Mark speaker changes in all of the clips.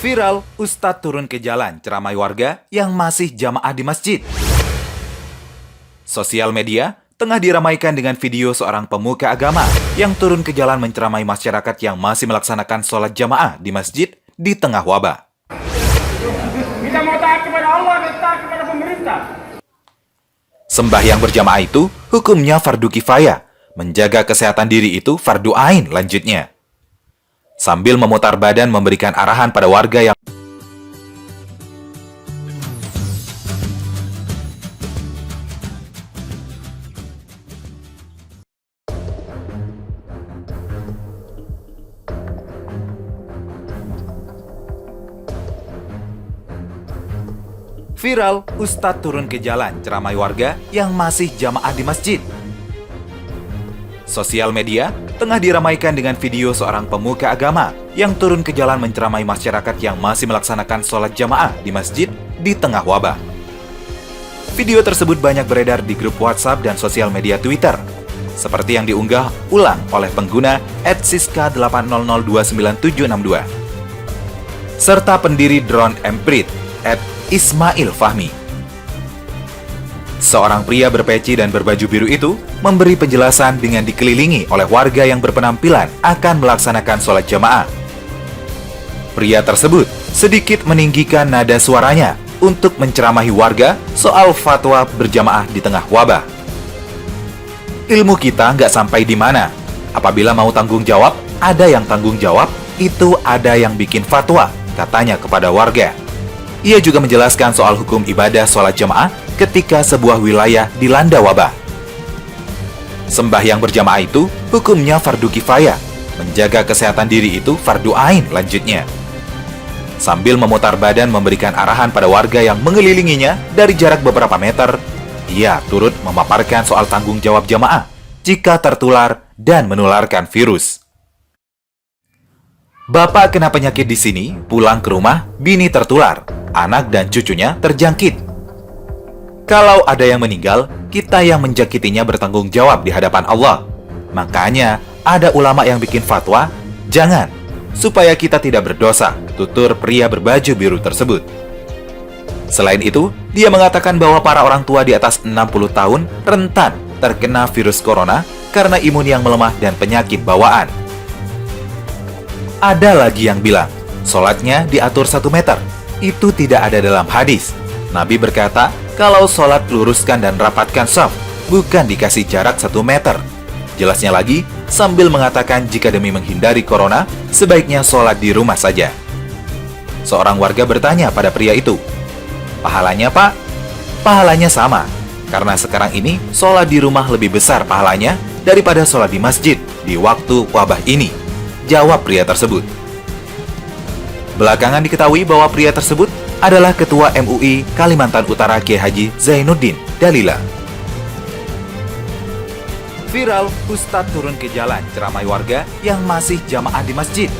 Speaker 1: Viral, Ustadz turun ke jalan ceramai warga yang masih jamaah di masjid. Sosial media tengah diramaikan dengan video seorang pemuka agama yang turun ke jalan menceramai masyarakat yang masih melaksanakan sholat jamaah di masjid di tengah wabah.
Speaker 2: Kita mau taat kepada Allah dan taat kepada pemerintah.
Speaker 1: Sembahyang berjamaah itu hukumnya fardu kifayah, menjaga kesehatan diri itu fardu ain lanjutnya. Sambil memutar badan memberikan arahan pada warga yang viral, Ustadz turun ke jalan ceramai warga yang masih jamaah di masjid. Sosial media tengah diramaikan dengan video seorang pemuka agama yang turun ke jalan menceramai masyarakat yang masih melaksanakan sholat jamaah di masjid di tengah wabah. Video tersebut banyak beredar di grup WhatsApp dan sosial media Twitter, seperti yang diunggah ulang oleh pengguna @siska800299762 serta pendiri drone Emprit @Ismail Fahmi. Seorang pria berpeci dan berbaju biru itu memberi penjelasan dengan dikelilingi oleh warga yang berpenampilan akan melaksanakan sholat jamaah. Pria tersebut sedikit meninggikan nada suaranya untuk menceramahi warga soal fatwa berjamaah di tengah wabah. Ilmu kita nggak sampai di mana. Apabila mau tanggung jawab, ada yang tanggung jawab, itu ada yang bikin fatwa, katanya kepada warga. Ia juga menjelaskan soal hukum ibadah sholat jamaah ketika sebuah wilayah dilanda wabah. Sembahyang berjamaah itu hukumnya fardu kifayah, menjaga kesehatan diri itu fardu ain lanjutnya. Sambil memutar badan memberikan arahan pada warga yang mengelilinginya dari jarak beberapa meter, ia turut memaparkan soal tanggung jawab jamaah jika tertular dan menularkan virus. Bapak kena penyakit di sini, pulang ke rumah, bini tertular, anak dan cucunya terjangkit. Kalau ada yang meninggal, kita yang menjakitinya bertanggung jawab di hadapan Allah. Makanya, ada ulama yang bikin fatwa, jangan, supaya kita tidak berdosa, tutur pria berbaju biru tersebut. Selain itu, dia mengatakan bahwa para orang tua di atas 60 tahun rentan terkena virus corona karena imun yang melemah dan penyakit bawaan. Ada lagi yang bilang, sholatnya diatur 1 meter. Itu tidak ada dalam hadis. Nabi berkata, kalau sholat luruskan dan rapatkan shaf, bukan dikasih jarak 1 meter. Jelasnya lagi, sambil mengatakan jika demi menghindari corona, sebaiknya sholat di rumah saja. Seorang warga bertanya pada pria itu, pahalanya pak? Pahalanya sama, karena sekarang ini sholat di rumah lebih besar pahalanya daripada sholat di masjid di waktu wabah ini, jawab pria tersebut. Belakangan diketahui bahwa pria tersebut adalah Ketua MUI Kalimantan Utara Kiai Haji Zainuddin Dalila. Viral, Ustadz turun ke jalan ceramai warga yang masih jamaah di masjid.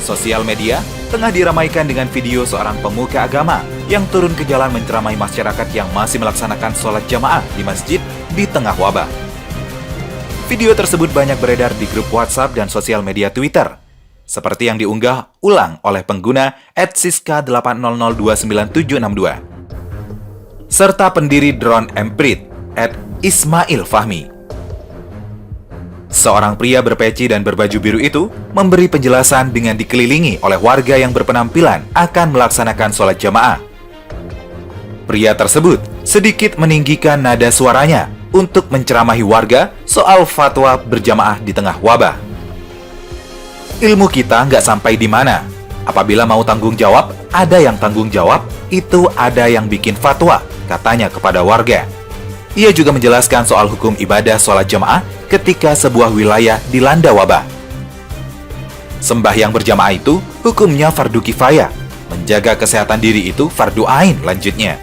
Speaker 1: Sosial media tengah diramaikan dengan video seorang pemuka agama yang turun ke jalan menceramai masyarakat yang masih melaksanakan sholat jamaah di masjid di tengah wabah. Video tersebut banyak beredar di grup WhatsApp dan sosial media Twitter, seperti yang diunggah ulang oleh pengguna @siska800299762 serta pendiri drone Emprit @Ismail Fahmi. Seorang pria berpeci dan berbaju biru itu memberi penjelasan dengan dikelilingi oleh warga yang berpenampilan akan melaksanakan sholat jamaah. Pria tersebut sedikit meninggikan nada suaranya untuk menceramahi warga soal fatwa berjamaah di tengah wabah. Ilmu kita nggak sampai di mana. Apabila mau tanggung jawab, ada yang tanggung jawab, itu ada yang bikin fatwa, katanya kepada warga. Ia juga menjelaskan soal hukum ibadah sholat jamaah ketika sebuah wilayah dilanda wabah. Sembahyang berjamaah itu hukumnya fardu kifayah, menjaga kesehatan diri itu fardu ain lanjutnya.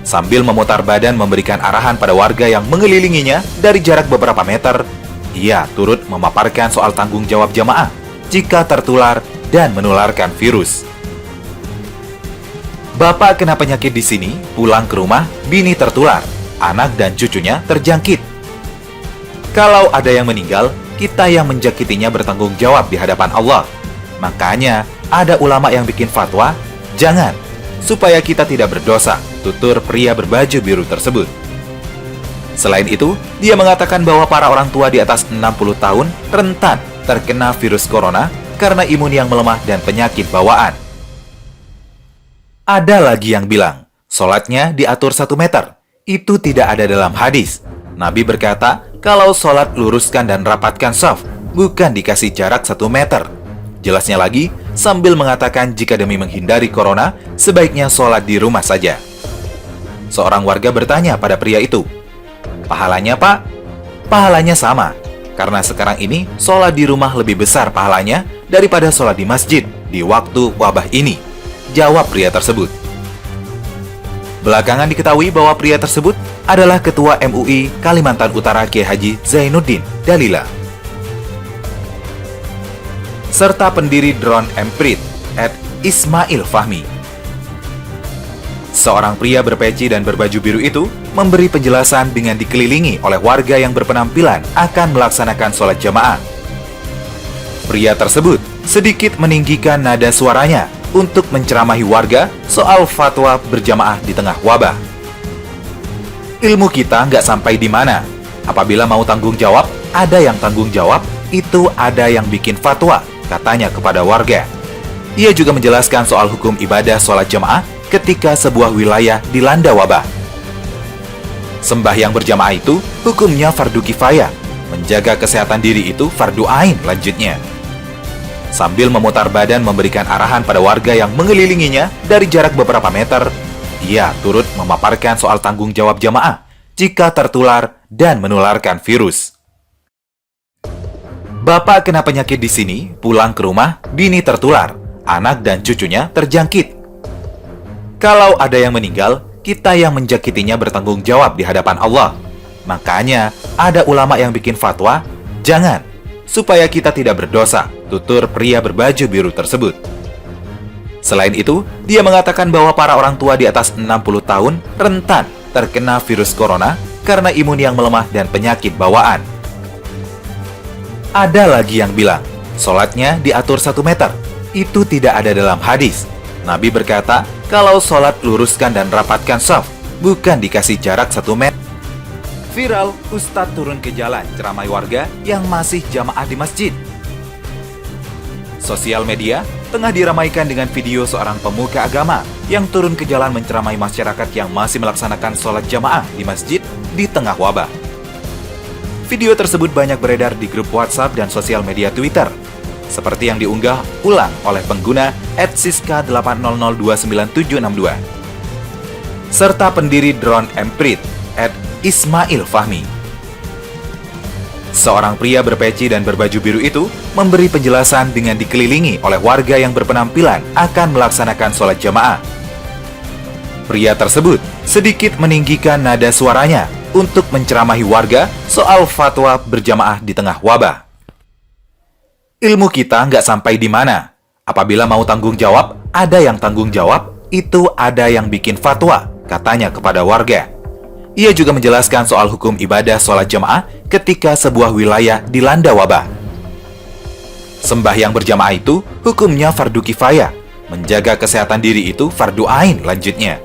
Speaker 1: Sambil memutar badan memberikan arahan pada warga yang mengelilinginya dari jarak beberapa meter, ia turut memaparkan soal tanggung jawab jamaah jika tertular dan menularkan virus. Bapak kena penyakit di sini, pulang ke rumah, bini tertular, anak dan cucunya terjangkit. Kalau ada yang meninggal, kita yang menjakitinya bertanggung jawab di hadapan Allah. Makanya, ada ulama yang bikin fatwa, jangan, supaya kita tidak berdosa, tutur pria berbaju biru tersebut. Selain itu, dia mengatakan bahwa para orang tua di atas 60 tahun rentan terkena virus corona karena imun yang melemah dan penyakit bawaan. Ada lagi yang bilang, sholatnya diatur 1 meter. Itu tidak ada dalam hadis. Nabi berkata, kalau sholat luruskan dan rapatkan shaf, bukan dikasih jarak 1 meter. Jelasnya lagi, sambil mengatakan jika demi menghindari corona, sebaiknya sholat di rumah saja. Seorang warga bertanya pada pria itu, pahalanya pak? Pahalanya sama, karena sekarang ini sholat di rumah lebih besar pahalanya daripada sholat di masjid di waktu wabah ini, jawab pria tersebut. Belakangan diketahui bahwa pria tersebut adalah Ketua MUI Kalimantan Utara Kiai Haji Zainuddin Dalila, serta pendiri Drone Emprit, Ismail Fahmi. Seorang pria berpeci dan berbaju biru itu memberi penjelasan dengan dikelilingi oleh warga yang berpenampilan akan melaksanakan sholat jamaah. Pria tersebut sedikit meninggikan nada suaranya untuk menceramahi warga soal fatwa berjamaah di tengah wabah. Ilmu kita nggak sampai di mana. Apabila mau tanggung jawab, ada yang tanggung jawab, itu ada yang bikin fatwa, katanya kepada warga. Ia juga menjelaskan soal hukum ibadah sholat jamaah ketika sebuah wilayah dilanda wabah. Sembahyang berjamaah itu hukumnya fardu kifayah, menjaga kesehatan diri itu fardu ain lanjutnya. Sambil memutar badan memberikan arahan pada warga yang mengelilinginya dari jarak beberapa meter, ia turut memaparkan soal tanggung jawab jamaah jika tertular dan menularkan virus. Bapak kena penyakit di sini, pulang ke rumah, bini tertular, anak dan cucunya terjangkit. Kalau ada yang meninggal, kita yang menjakitinya bertanggung jawab di hadapan Allah. Makanya, ada ulama yang bikin fatwa, jangan, supaya kita tidak berdosa, tutur pria berbaju biru tersebut. Selain itu, dia mengatakan bahwa para orang tua di atas 60 tahun rentan terkena virus corona karena imun yang melemah dan penyakit bawaan. Ada lagi yang bilang, sholatnya diatur 1 meter. Itu tidak ada dalam hadis. Nabi berkata, kalau sholat luruskan dan rapatkan shaf, bukan dikasih jarak 1 meter. Viral, Ustadz turun ke jalan ceramai warga yang masih jamaah di masjid. Sosial media tengah diramaikan dengan video seorang pemuka agama yang turun ke jalan menceramai masyarakat yang masih melaksanakan sholat jamaah di masjid di tengah wabah. Video tersebut banyak beredar di grup WhatsApp dan sosial media Twitter, seperti yang diunggah ulang oleh pengguna @siska800299762, serta pendiri Drone Emprit, Ismail Fahmi. Seorang pria berpeci dan berbaju biru itu memberi penjelasan dengan dikelilingi oleh warga yang berpenampilan akan melaksanakan sholat jamaah. Pria tersebut sedikit meninggikan nada suaranya untuk menceramahi warga soal fatwa berjamaah di tengah wabah. Ilmu kita nggak sampai di mana. Apabila mau tanggung jawab, ada yang tanggung jawab, itu ada yang bikin fatwa, katanya kepada warga. Ia juga menjelaskan soal hukum ibadah sholat jamaah ketika sebuah wilayah dilanda wabah. Sembahyang berjamaah itu hukumnya fardu kifayah, menjaga kesehatan diri itu fardu ain lanjutnya.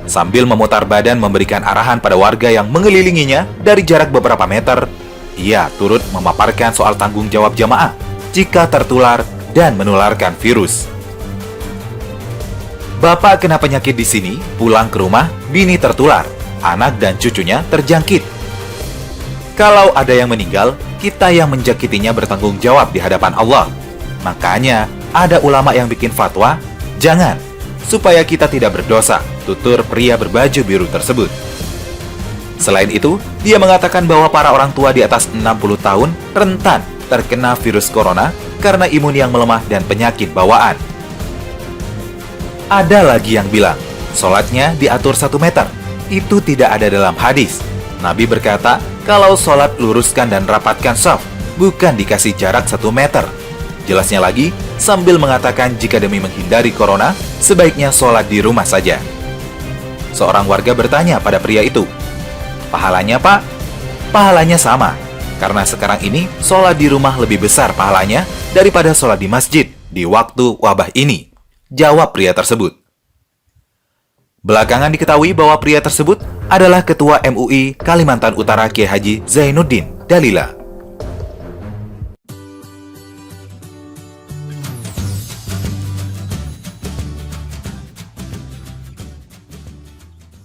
Speaker 1: Sambil memutar badan memberikan arahan pada warga yang mengelilinginya dari jarak beberapa meter, ia turut memaparkan soal tanggung jawab jamaah jika tertular dan menularkan virus. Bapak kena penyakit di sini, pulang ke rumah, bini tertular, anak dan cucunya terjangkit. Kalau ada yang meninggal, kita yang menjakitinya bertanggung jawab di hadapan Allah. Makanya, ada ulama yang bikin fatwa, jangan, supaya kita tidak berdosa, tutur pria berbaju biru tersebut. Selain itu, dia mengatakan bahwa para orang tua di atas 60 tahun rentan terkena virus corona karena imun yang melemah dan penyakit bawaan. Ada lagi yang bilang, sholatnya diatur 1 meter. Itu tidak ada dalam hadis. Nabi berkata, kalau sholat luruskan dan rapatkan shaf, bukan dikasih jarak 1 meter. Jelasnya lagi, sambil mengatakan jika demi menghindari corona, sebaiknya sholat di rumah saja. Seorang warga bertanya pada pria itu, pahalanya pak? Pahalanya sama, karena sekarang ini sholat di rumah lebih besar pahalanya daripada sholat di masjid di waktu wabah ini? Jawab pria tersebut. Belakangan diketahui bahwa pria tersebut adalah Ketua MUI Kalimantan Utara Kiai Haji Zainuddin Dalila.